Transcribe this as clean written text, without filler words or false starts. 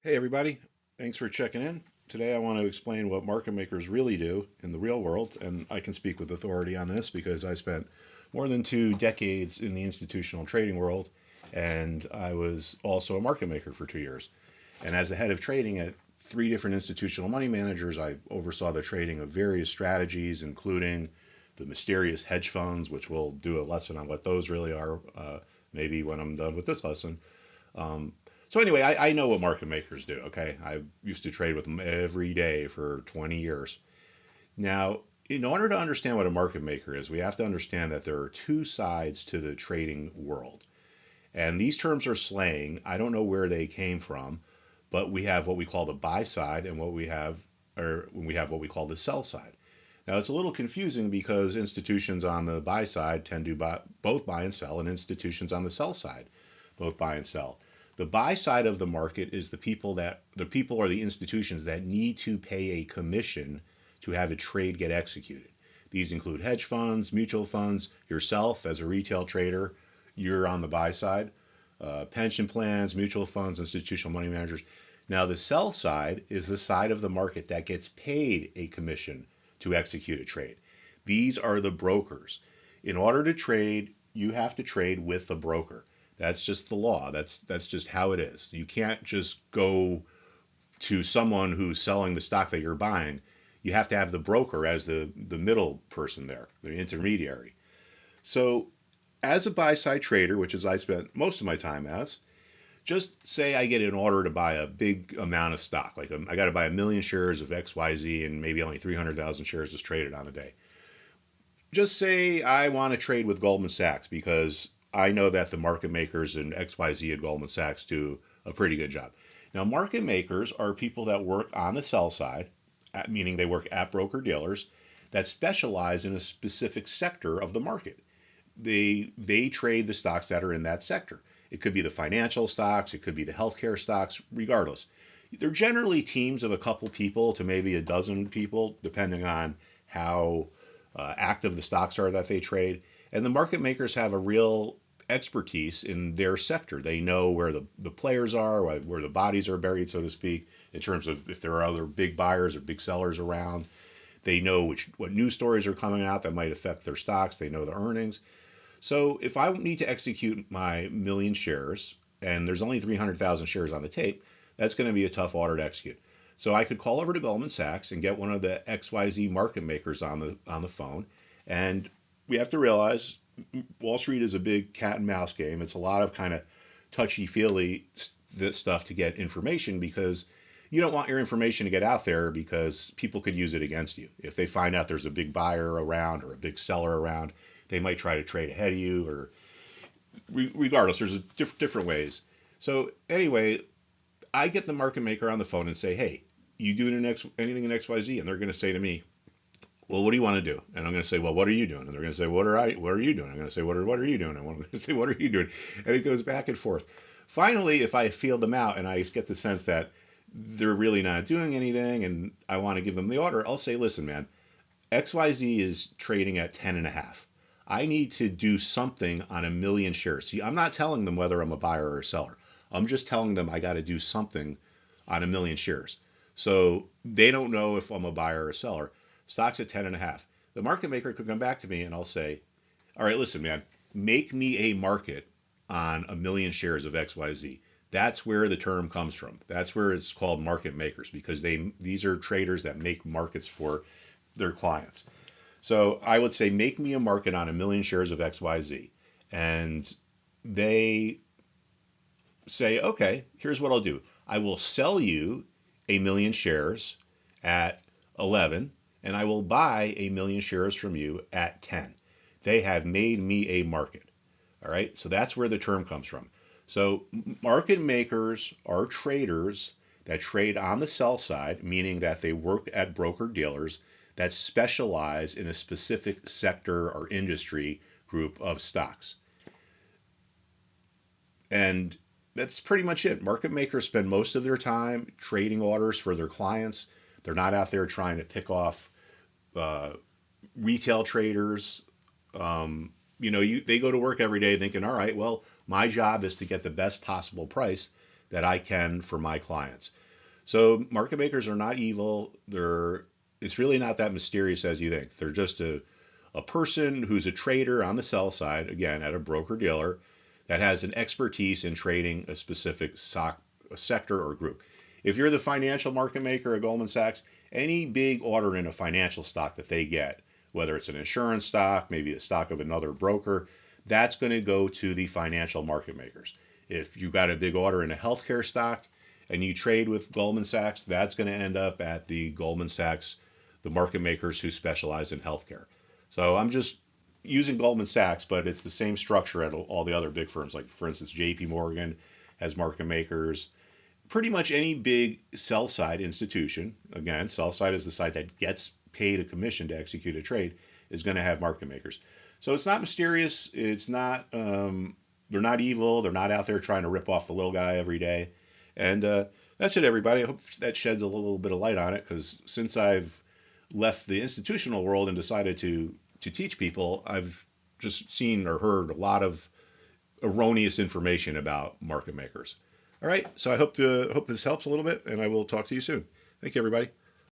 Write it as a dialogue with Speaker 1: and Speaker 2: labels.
Speaker 1: Hey everybody, thanks for checking in. Today I want to explain what market makers really do in the real world, and I can speak with authority on this because I spent more than 2 decades in the institutional trading world, and I was also a market maker for 2 years. And as the head of trading at 3 different institutional money managers, I oversaw the trading of various strategies, including the mysterious hedge funds, which we'll do a lesson on what those really are, maybe when I'm done with this lesson. Um, so anyway, I know what market makers do. Okay, I used to trade with them every day for 20 years. Now, in order to understand what a market maker is, we have to understand that there are two sides to the trading world, and these terms are slang. I don't know where they came from, but we have what we call the buy side and what we call the sell side. Now, it's a little confusing because institutions on the buy side tend to both buy and sell, and institutions on the sell side both buy and sell. The buy side of the market is the people or the institutions that need to pay a commission to have a trade get executed. These include hedge funds, mutual funds, yourself as a retail trader, you're on the buy side, pension plans, mutual funds, institutional money managers. Now, the sell side is the side of the market that gets paid a commission to execute a trade. These are the brokers. In order to trade, you have to trade with the broker. That's just the law. That's just how it is. You can't just go to someone who's selling the stock that you're buying. You have to have the broker as the middle person there, the intermediary. So as a buy side trader, which is I spent most of my time as, just say I get an order to buy a big amount of stock, like I got to buy 1 million shares of XYZ and maybe only 300,000 shares is traded on a day. Just say I want to trade with Goldman Sachs because I know that the market makers in XYZ at Goldman Sachs do a pretty good job. Now, market makers are people that work on the sell side, meaning they work at broker dealers that specialize in a specific sector of the market. They trade the stocks that are in that sector. It could be the financial stocks, it could be the healthcare stocks, regardless. They're generally teams of a couple people to maybe a dozen people, depending on how active the stocks are that they trade. And the market makers have a real expertise in their sector. They know where the players are, where the bodies are buried, so to speak, in terms of if there are other big buyers or big sellers around. They know what news stories are coming out that might affect their stocks. They know the earnings. So if I need to execute my million shares and there's only 300,000 shares on the tape, that's going to be a tough order to execute. So I could call over to Goldman Sachs and get one of the XYZ market makers on the phone. And we have to realize Wall Street is a big cat and mouse game. It's a lot of kind of touchy feely stuff to get information because you don't want your information to get out there because people could use it against you. If they find out there's a big buyer around or a big seller around, they might try to trade ahead of you or regardless, there's different ways. So anyway, I get the market maker on the phone and say, hey, you doing anything in XYZ? And they're going to say to me, well, what do you want to do? And I'm going to say, well, what are you doing? And they're going to say, what are you doing? I'm going to say, what are you doing? And I'm going to say, what are you doing? And it goes back and forth. Finally, if I feel them out and I get the sense that they're really not doing anything and I want to give them the order, I'll say, listen, man, XYZ is trading at 10 and a half. I need to do something on 1 million shares. See, I'm not telling them whether I'm a buyer or a seller. I'm just telling them I got to do something on 1 million shares. So they don't know if I'm a buyer or a seller. Stock's at 10 and a half. The market maker could come back to me and I'll say, all right, listen, man, make me a market on 1 million shares of XYZ. That's where the term comes from. That's where it's called market makers because these are traders that make markets for their clients. So I would say make me a market on 1 million shares of XYZ. And they say, okay, here's what I'll do. I will sell you 1 million shares at 11, and I will buy 1 million shares from you at 10. They have made me a market. All right, so that's where the term comes from. So market makers are traders that trade on the sell side, meaning that they work at broker dealers that specialize in a specific sector or industry group of stocks. And that's pretty much it. Market makers spend most of their time trading orders for their clients. They're not out there trying to pick off uh, retail traders. They go to work every day thinking, all right, well, my job is to get the best possible price. that I can for my clients. So market makers are not evil. It's really not that mysterious as you think. They're just a person who's a trader on the sell side, again, at a broker dealer, that has an expertise in trading a specific a sector or group. If you're the financial market maker at Goldman Sachs, any big order in a financial stock that they get, whether it's an insurance stock, maybe a stock of another broker, that's going to go to the financial market makers. If you got a big order in a healthcare stock and you trade with Goldman Sachs, that's going to end up at the Goldman Sachs, the market makers who specialize in healthcare. So I'm just using Goldman Sachs, but it's the same structure at all the other big firms. Like, for instance, JP Morgan has market makers. Pretty much any big sell side institution, again, sell side is the side that gets paid a commission to execute a trade, is going to have market makers. So it's not mysterious. It's not, they're not evil. They're not out there trying to rip off the little guy every day. And that's it, everybody. I hope that sheds a little bit of light on it, because since I've left the institutional world and decided to teach people, I've just seen or heard a lot of erroneous information about market makers. All right, so I hope this helps a little bit, and I will talk to you soon. Thank you, everybody.